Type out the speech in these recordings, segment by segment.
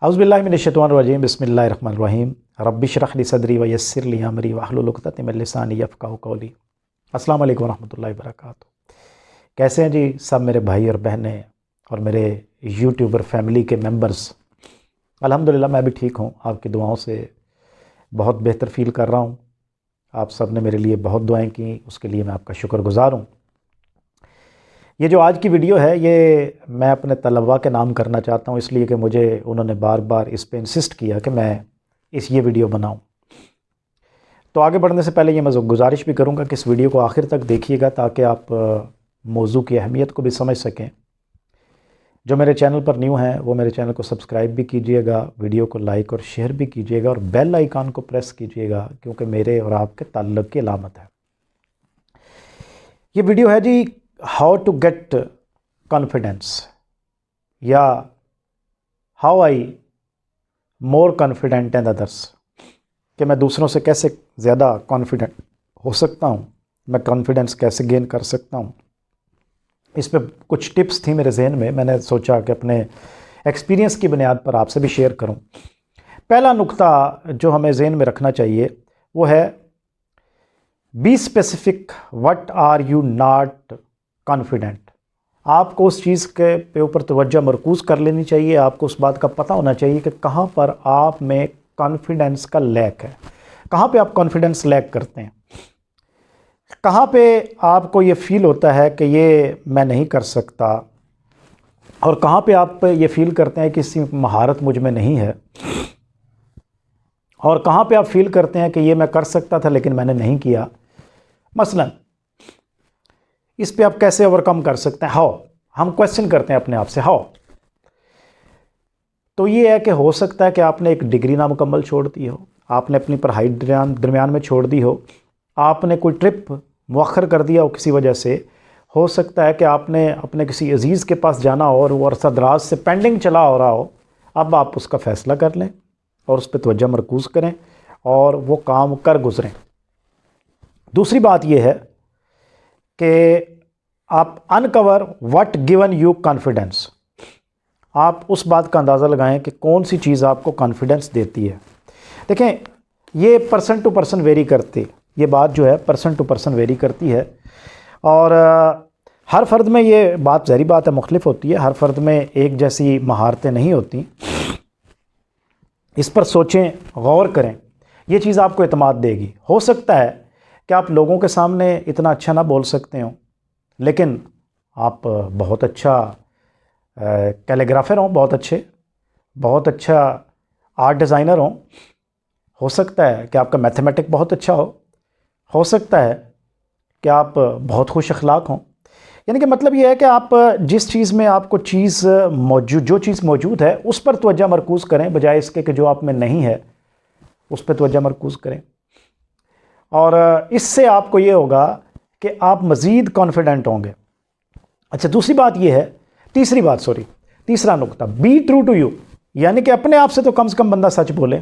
औज़ुबिल्लाहिमिनश्शैतानिर्रजीम बिस्मिल्लाहिर्रहमानिर्रहीम रब्बि इश्रह ली सदरी व यस्सिर ली अमरी वहलुल उक़दतम मिन लिसानी यफ़क़हू क़ौली। अस्सलामु अलैकुम रहमतुल्लाहि व बरकातुहू। कैसे हैं जी सब मेरे भाई और बहनें और मेरे यूट्यूबर फैमिली के मेंबर्स। अल्हम्दुलिल्लाह मैं भी ठीक हूँ, आपकी दुआओं से बहुत बेहतर फ़ील कर रहा हूँ। आप सब ने मेरे लिए बहुत दुआएं की, उसके लिए मैं आपका शुक्रगुज़ार हूँ। ये जो आज की वीडियो है ये मैं अपने तलबा के नाम करना चाहता हूँ, इसलिए कि मुझे उन्होंने बार बार इस पे इंसिस्ट किया कि मैं ये वीडियो बनाऊँ। तो आगे बढ़ने से पहले ये मैं गुजारिश भी करूँगा कि इस वीडियो को आखिर तक देखिएगा ताकि आप मौजू की अहमियत को भी समझ सकें। जो मेरे चैनल पर न्यू हैं वो मेरे चैनल को सब्सक्राइब भी कीजिएगा, वीडियो को लाइक और शेयर भी कीजिएगा और बेल आइकन को प्रेस कीजिएगा, क्योंकि मेरे और आपके ताल्लुक़ की अलामत है। ये वीडियो है जी हाउ टू गेट कॉन्फिडेंस या how I more confident and others, कि मैं दूसरों से कैसे ज़्यादा कॉन्फिडेंट हो सकता हूँ, मैं कॉन्फिडेंस कैसे गेन कर सकता हूँ। इस पर कुछ टिप्स थी मेरे जहन में, मैंने सोचा कि अपने एक्सपीरियंस की बुनियाद पर आपसे भी शेयर करूँ। पहला नुक्ता जो हमें जहन में रखना चाहिए वो है be specific what are you not confident. आपको उस चीज़ के ऊपर तवज्जो मरकूज़ कर लेनी चाहिए। आपको उस बात का पता होना चाहिए कि कहाँ पर आप में कॉन्फिडेंस का लैक है, कहाँ पे आप कॉन्फिडेंस लैक करते हैं, कहाँ पे आपको ये फील होता है कि ये मैं नहीं कर सकता, और कहाँ पे आप ये फील करते हैं कि किसी महारत मुझ में नहीं है, और कहाँ पे आप फील करते हैं कि ये मैं कर सकता था लेकिन मैंने नहीं किया। मसलन इस पे आप कैसे ओवरकम कर सकते हैं, हाउ। हम क्वेश्चन करते हैं अपने आप से हाउ। तो ये है कि हो सकता है कि आपने एक डिग्री ना मुकम्मल छोड़ दी हो, आपने अपनी पढ़ाई दरमियान में छोड़ दी हो, आपने कोई ट्रिप मुअख्खर कर दिया हो किसी वजह से, हो सकता है कि आपने अपने किसी अजीज़ के पास जाना हो और वो अरसा दराज से पेंडिंग चला हो रहा हो। अब आप उसका फ़ैसला कर लें और उस पर तवज्जो मरकूज़ करें और वो काम कर गुज़रें। दूसरी बात यह है कि आप uncover what given you confidence. आप उस बात का अंदाज़ा लगाएं कि कौन सी चीज़ आपको कॉन्फिडेंस देती है। देखें, ये पर्सन टू पर्सन वेरी करती, ये बात जो है पर्सन टू पर्सन वेरी करती है, और हर फ़र्द में ये बात ज़ाहिर बात है मुख्तलिफ होती है। हर फ़र्द में एक जैसी महारतें नहीं होती। इस पर सोचें, गौर करें, ये चीज़ आपको एतमाद देगी। हो सकता है कि आप लोगों के सामने इतना अच्छा ना बोल सकते हो, लेकिन आप बहुत अच्छा कैलीग्राफर हों, बहुत अच्छा आर्ट डिज़ाइनर हों। हो सकता है कि आपका मैथमेटिक बहुत अच्छा हो सकता है कि आप बहुत खुश अखलाक हों। यानी कि मतलब ये है कि आप जिस चीज़ में आपको जो चीज़ मौजूद है उस पर तवज्जो मरकूज़ करें, बजाय इसके कि जो आप में नहीं है उस पर तवज्जो मरकूज़ करें। और इससे आपको ये होगा कि आप मज़ीद कॉन्फिडेंट होंगे। अच्छा, तीसरा नुक्ता, बी ट्रू टू यू, यानी कि अपने आप से तो कम से कम बंदा सच बोले।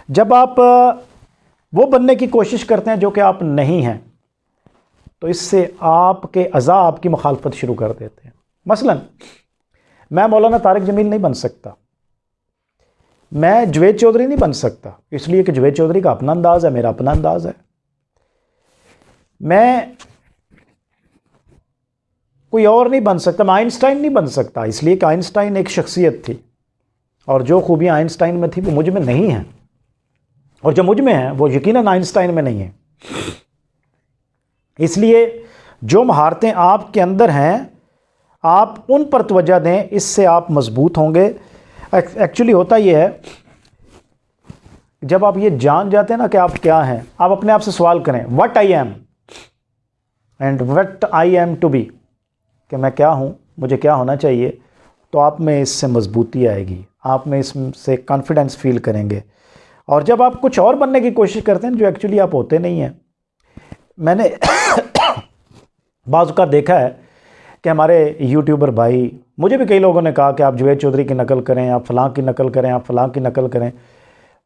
जब आप वो बनने की कोशिश करते हैं जो कि आप नहीं हैं, तो इससे आपके अज़ा आपकी मुखालफत शुरू कर देते हैं। मसलन मैं मौलाना तारिक जमील नहीं बन सकता, मैं जुवैद चौधरी नहीं बन सकता, इसलिए कि जुवैद चौधरी का अपना अंदाज़ है, मेरा अपना अंदाज़ है। मैं कोई और नहीं बन सकता, मैं आइंस्टाइन नहीं बन सकता, इसलिए कि आइंस्टाइन एक शख्सियत थी और जो खूबियाँ आइंस्टाइन में थी वो मुझ में नहीं हैं, और जो मुझ में है वो यकीनन आइंस्टाइन में नहीं है। इसलिए जो महारतें आपके अंदर हैं आप उन पर तवज्जो दें, इससे आप मजबूत होंगे। एक्चुअली होता यह है, जब आप ये जान जाते हैं ना कि आप क्या हैं, आप अपने आप से सवाल करें what I am and what I am to be, कि मैं क्या हूँ, मुझे क्या होना चाहिए, तो आप में इससे मजबूती आएगी, आप में इससे कॉन्फिडेंस फील करेंगे। और जब आप कुछ और बनने की कोशिश करते हैं जो एक्चुअली आप होते नहीं हैं, मैंने बाज़ का देखा है कि हमारे यूट्यूबर भाई, मुझे भी कई लोगों ने कहा कि आप जुवैद चौधरी की नकल करें, आप फ़लाँ की नकल करें, आप फ़लाँ की नकल करें।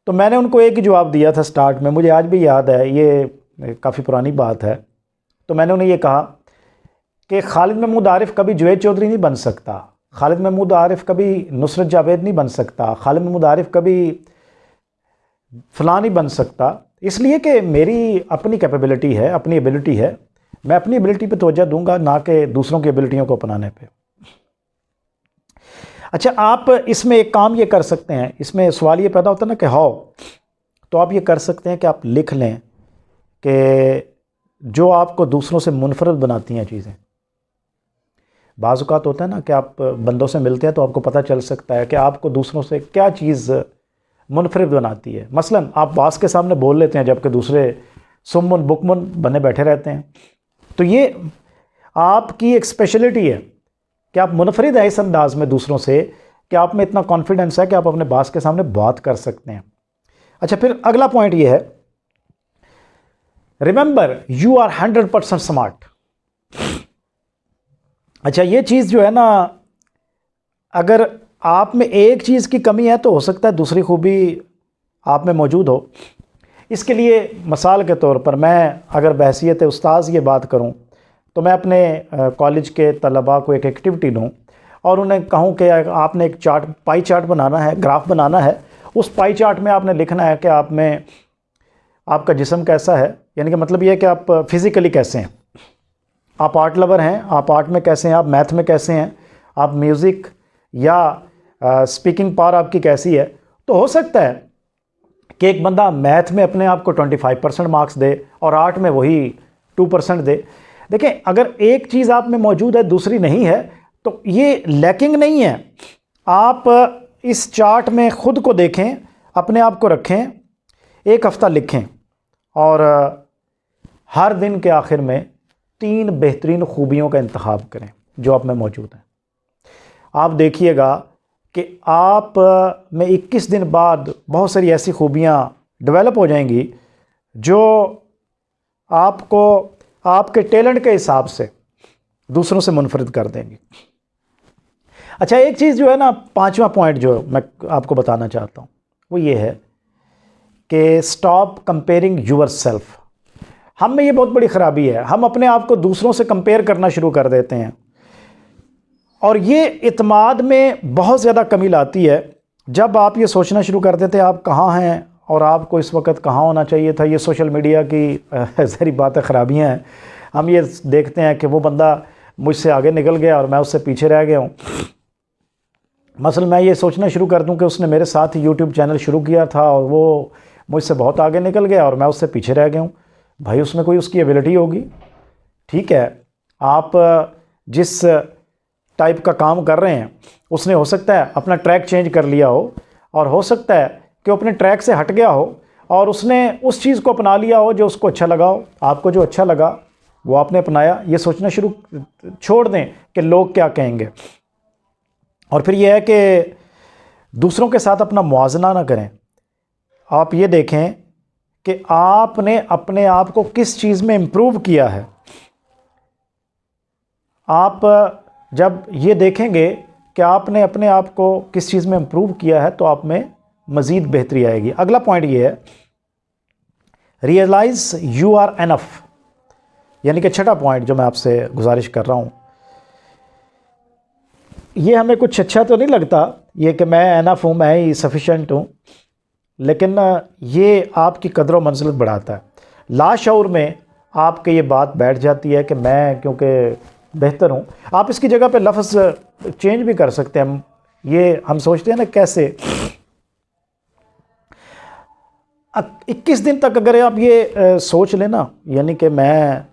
तो मैंने उनको एक ही जवाब दिया था स्टार्ट में, मुझे आज भी याद है, ये काफ़ी पुरानी बात है। तो मैंने उन्हें ये कहा कि खालिद महमूद आरिफ कभी जुवैद चौधरी नहीं बन सकता, खालिद महमूद आरिफ कभी नुसरत जावेद नहीं बन सकता, खालिद महमूद आरिफ कभी फलां नहीं बन सकता, इसलिए कि मेरी अपनी कैपेबिलिटी है, अपनी एबिलिटी है। मैं अपनी एबिलिटी पे तवज्जो दूंगा, ना कि दूसरों की एबिलिटियों को अपनाने पे। अच्छा, आप इसमें एक काम ये कर सकते हैं, इसमें सवाल ये पैदा होता है ना कि हाउ, तो आप ये कर सकते हैं कि आप लिख लें कि जो आपको दूसरों से मुनफरद बनाती हैं चीज़ें। बाज़ औक़ात होता है ना कि आप बंदों से मिलते हैं तो आपको पता चल सकता है कि आपको दूसरों से क्या चीज़ मुनफरद बनाती है। मसलन आप बास के सामने बोल लेते हैं जबकि दूसरे सुम्मुन बुकमुन बने बैठे रहते हैं, तो ये आपकी एक स्पेशलिटी है कि आप मुनफरिद है इस अंदाज में दूसरों से कि आप में इतना कॉन्फिडेंस है कि आप अपने बास के सामने बात कर सकते हैं। अच्छा, फिर अगला पॉइंट ये है, रिमेंबर यू आर 100% स्मार्ट। अच्छा, ये चीज़ जो है ना, अगर आप में एक चीज़ की कमी है तो हो सकता है दूसरी खूबी आप में मौजूद हो। इसके लिए मिसाल के तौर पर मैं अगर बहसीयत उस्ताद ये बात करूं तो मैं अपने कॉलेज के तलबा को एक एक्टिविटी दूं और उन्हें कहूं कि आपने एक चार्ट, पाई चार्ट बनाना है, ग्राफ बनाना है। उस पाई चार्ट में आपने लिखना है कि आप में आपका जिस्म कैसा है, यानी कि मतलब ये है कि आप फिज़िकली कैसे हैं, आप आर्ट लवर हैं, आप आर्ट में कैसे हैं, आप मैथ में कैसे हैं, आप म्यूज़िक या स्पीकिंग पावर आपकी कैसी है। तो हो सकता है कि एक बंदा मैथ में अपने आप को 25% मार्क्स दे और आर्ट में वही 2% दे। देखें, अगर एक चीज़ आप में मौजूद है दूसरी नहीं है तो ये लैकिंग नहीं है। आप इस चार्ट में ख़ुद को देखें, अपने आप को रखें, एक हफ़्ता लिखें और हर दिन के आखिर में 3 बेहतरीन खूबियों का इंतखाब करें जो आप में मौजूद हैं। आप देखिएगा कि आप में 21 दिन बाद बहुत सारी ऐसी खूबियाँ डेवलप हो जाएंगी जो आपको आपके टैलेंट के हिसाब से दूसरों से मुनफरिद कर देंगी। अच्छा, एक चीज़ जो है ना, 5वां पॉइंट जो मैं आपको बताना चाहता हूँ वो ये है कि स्टॉप कंपेयरिंग यूर सेल्फ। हम में ये बहुत बड़ी ख़राबी है, हम अपने आप को दूसरों से कंपेयर करना शुरू कर देते हैं और ये इत्माद में बहुत ज़्यादा कमी लाती है। जब आप ये सोचना शुरू कर देते हैं आप कहाँ हैं और आपको इस वक्त कहाँ होना चाहिए था। ये सोशल मीडिया की सारी बातें ख़राबियाँ हैं। हम ये देखते हैं कि वो बंदा मुझसे आगे निकल गया और मैं उससे पीछे रह गया हूँ। मसलन मैं ये सोचना शुरू कर दूँ कि उसने मेरे साथ ही यूट्यूब चैनल शुरू किया था और वो मुझसे बहुत आगे निकल गया और मैं उससे पीछे रह गया हूँ। भाई, उसमें कोई उसकी एबिलिटी होगी, ठीक है। आप जिस टाइप का काम कर रहे हैं उसने हो सकता है अपना ट्रैक चेंज कर लिया हो और हो सकता है कि अपने ट्रैक से हट गया हो और उसने उस चीज़ को अपना लिया हो जो उसको अच्छा लगा हो। आपको जो अच्छा लगा वो आपने अपनाया। ये सोचना छोड़ दें कि लोग क्या कहेंगे। और फिर यह है कि दूसरों के साथ अपना मुआवजा ना करें। आप ये देखें कि आपने अपने आप को किस चीज़ में इम्प्रूव किया है। आप जब ये देखेंगे कि आपने अपने आप को किस चीज़ में इम्प्रूव किया है तो आप में मज़ीद बेहतरी आएगी। अगला पॉइंट ये है, रियलाइज़ यू आर एनफ, यानी कि 6वां पॉइंट जो मैं आपसे गुजारिश कर रहा हूँ। ये हमें कुछ अच्छा तो नहीं लगता ये कि मैं एनफ हूँ, मैं ही सफिशेंट हूँ, लेकिन ये आपकी कदर व मंजिलत बढ़ाता है। लाशऊर में आपके ये बात बैठ जाती है कि मैं क्योंकि बेहतर हूँ। आप इसकी जगह पे लफ्ज़ चेंज भी कर सकते हैं। ये हम सोचते हैं ना कैसे 21 दिन तक अगर आप ये सोच लेना, यानी कि मैं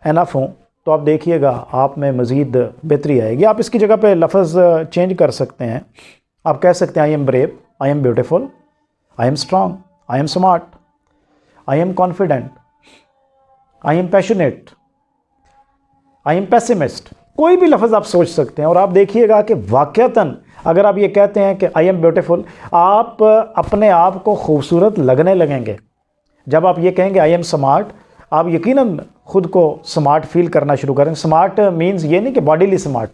एनफ हूँ, तो आप देखिएगा आप में मज़ीद बेहतरी आएगी। आप इसकी जगह पे लफ्ज़ चेंज कर सकते हैं। आप कह सकते हैं I am brave, I am beautiful, I am strong, I am smart, I am confident, I am passionate, I am pessimist. कोई भी लफ्ज़ आप सोच सकते हैं और आप देखिएगा कि वाक़तन अगर आप ये कहते हैं कि आई एम ब्यूटीफुल, आप अपने आप को खूबसूरत लगने लगेंगे। जब आप ये कहेंगे आई एम स्मार्ट, आप यकीनन ख़ुद को स्मार्ट फील करना शुरू करें। स्मार्ट मीन्स ये नहीं कि बॉडीली स्मार्ट,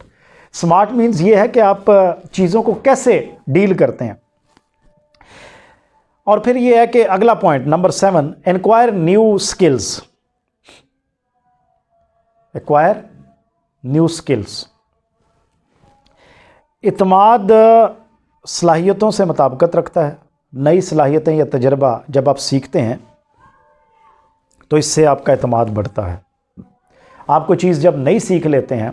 स्मार्ट मीन्स ये है कि आप चीज़ों को कैसे डील करते हैं। और फिर ये है कि अगला point number 7, acquire new skills. Acquire new skills, इत्माद सलाहियतों से मुताबिकत रखता है। नई सलाहियतें या तजर्बा जब आप सीखते हैं तो इससे आपका इत्माद बढ़ता है। आप कोई चीज़ जब नई सीख लेते हैं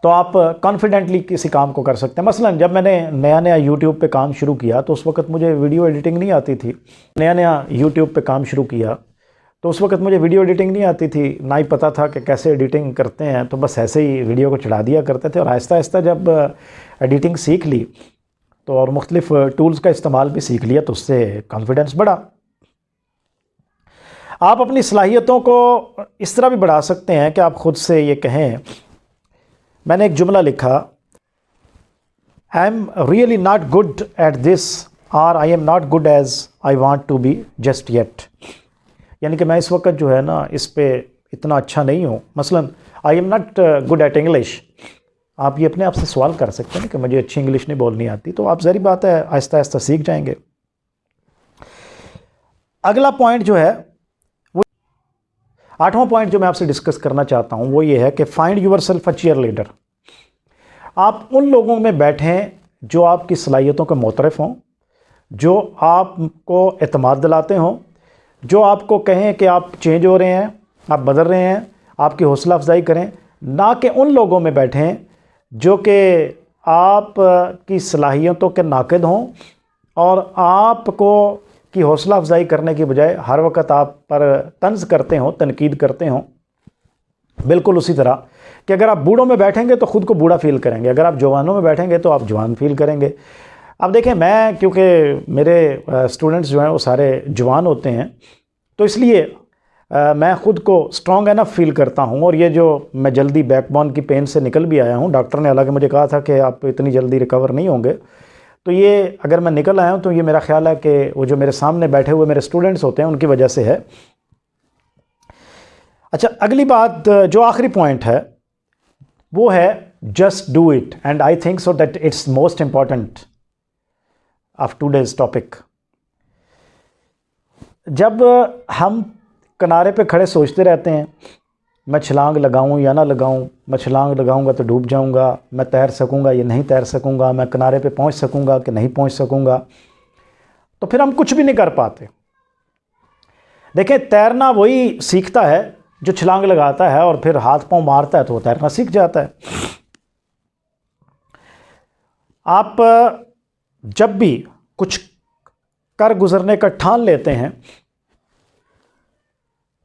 तो आप कॉन्फिडेंटली किसी काम को कर सकते हैं। मसलन जब मैंने नया नया यूट्यूब पे काम शुरू किया तो उस वक्त मुझे वीडियो एडिटिंग नहीं आती थी। नया नया यूट्यूब पे काम शुरू किया तो उस वक्त मुझे वीडियो एडिटिंग नहीं आती थी, ना ही पता था कि कैसे एडिटिंग करते हैं, तो बस ऐसे ही वीडियो को चढ़ा दिया करते थे। और आहिस्ता आहिस्ता जब एडिटिंग सीख ली तो और मुख्तलिफ टूल्स का इस्तेमाल भी सीख लिया तो उससे कॉन्फिडेंस बढ़ा। आप अपनी सलाहियतों को इस तरह भी बढ़ा सकते हैं कि आप ख़ुद से ये कहें, मैंने एक जुमला लिखा, I am really not good at this और I am not good as I want to be just yet. यानी कि मैं इस वक्त जो है ना इस पे इतना अच्छा नहीं हूँ। मसलन आई am not good eight English. आप ये अपने आप से सवाल कर सकते हैं कि मुझे अच्छी इंग्लिश नहीं बोलनी आती, तो आप ज़ाहिर बात है आहिस्ता आहिस्ता सीख जाएंगे। अगला पॉइंट जो है वो 8वां पॉइंट जो मैं आपसे डिस्कस करना चाहता हूँ वो ये है कि find yourself a cheerleader. आप उन लोगों में बैठें जो आपकी सलाहियतों के मोतरफ़ हों, जो आपको एतमाद दिलाते हों, जो आपको कहें कि आप चेंज हो रहे हैं, आप बदल रहे हैं, आपकी हौसला अफजाई करें। ना कि उन लोगों में बैठें जो कि आप की सलाहियतों के नाक़िद हों और आपको की हौसला अफजाई करने की बजाय हर वक्त आप पर तंज़ करते हों, तनकीद करते हों। बिल्कुल उसी तरह कि अगर आप बूढ़ों में बैठेंगे तो ख़ुद को बूढ़ा फ़ील करेंगे, अगर आप जवानों में बैठेंगे तो आप जवान फ़ील करेंगे। अब देखें, मैं क्योंकि मेरे स्टूडेंट्स जो हैं वो सारे जवान होते हैं तो इसलिए मैं ख़ुद को स्ट्रॉन्ग एनफ फील करता हूँ। और ये जो मैं जल्दी बैकबोन की पेन से निकल भी आया हूँ, डॉक्टर ने हालांकि मुझे कहा था कि आप इतनी जल्दी रिकवर नहीं होंगे, तो ये अगर मैं निकल आया हूँ तो ये मेरा ख्याल है कि वो जो मेरे सामने बैठे हुए मेरे स्टूडेंट्स होते हैं उनकी वजह से है। अच्छा, अगली बात जो आखिरी पॉइंट है वो है just do it, and I think so that it's most important of today's topic. जब हम किनारे पे खड़े सोचते रहते हैं मैं छलांग लगाऊं या ना लगाऊं, मैं छलांग लगाऊंगा तो डूब जाऊंगा, मैं तैर सकूंगा या नहीं तैर सकूंगा, मैं किनारे पे पहुंच सकूंगा कि नहीं पहुंच सकूंगा, तो फिर हम कुछ भी नहीं कर पाते। देखें, तैरना वही सीखता है जो छलांग लगाता है और फिर हाथ पांव मारता है तो वो तैरना सीख जाता है। आप जब भी कुछ कर गुजरने का ठान लेते हैं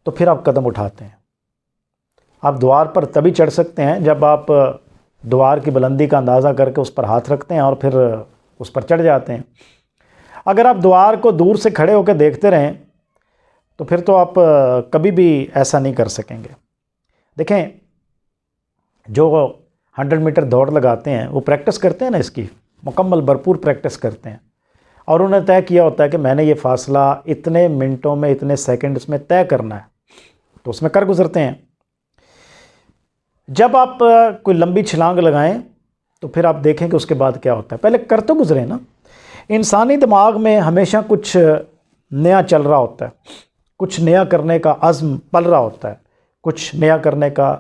तो फिर आप कदम उठाते हैं। आप द्वार पर तभी चढ़ सकते हैं जब आप द्वार की बुलंदी का अंदाज़ा करके उस पर हाथ रखते हैं और फिर उस पर चढ़ जाते हैं। अगर आप द्वार को दूर से खड़े होकर देखते रहें तो फिर तो आप कभी भी ऐसा नहीं कर सकेंगे। देखें, जो 100 मीटर दौड़ लगाते हैं वो प्रैक्टिस करते हैं ना, इसकी मुकम्मल भरपूर प्रैक्टिस करते हैं और उन्हें तय किया होता है कि मैंने ये फ़ासला इतने मिनटों में, इतने सेकंड्स में तय करना है, तो उसमें कर गुजरते हैं। जब आप कोई लंबी छलांग लगाएं तो फिर आप देखें कि उसके बाद क्या होता है। पहले कर तो गुजरे ना। इंसानी दिमाग में हमेशा कुछ नया चल रहा होता है, कुछ नया करने का अज़्म पल रहा होता है, कुछ नया करने का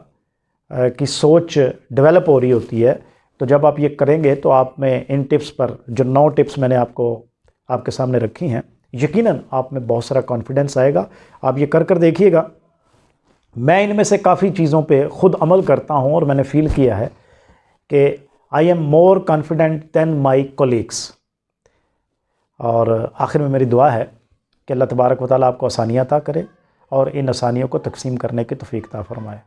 की सोच डेवलप हो रही होती है। तो जब आप ये करेंगे तो आप में इन टिप्स पर, जो 9 टिप्स मैंने आपके सामने रखी हैं, यकीनन आप में बहुत सारा कॉन्फिडेंस आएगा। आप ये कर देखिएगा। मैं इनमें से काफ़ी चीज़ों पे ख़ुद अमल करता हूँ और मैंने फ़ील किया है कि I am more confident than my colleagues. और आखिर में मेरी दुआ है कि अल्लाह तबारक व तआला आपको आसानियाँ अता करे और इन आसानियों को तकसीम करने की तौफ़ीक अता फ़रमाए।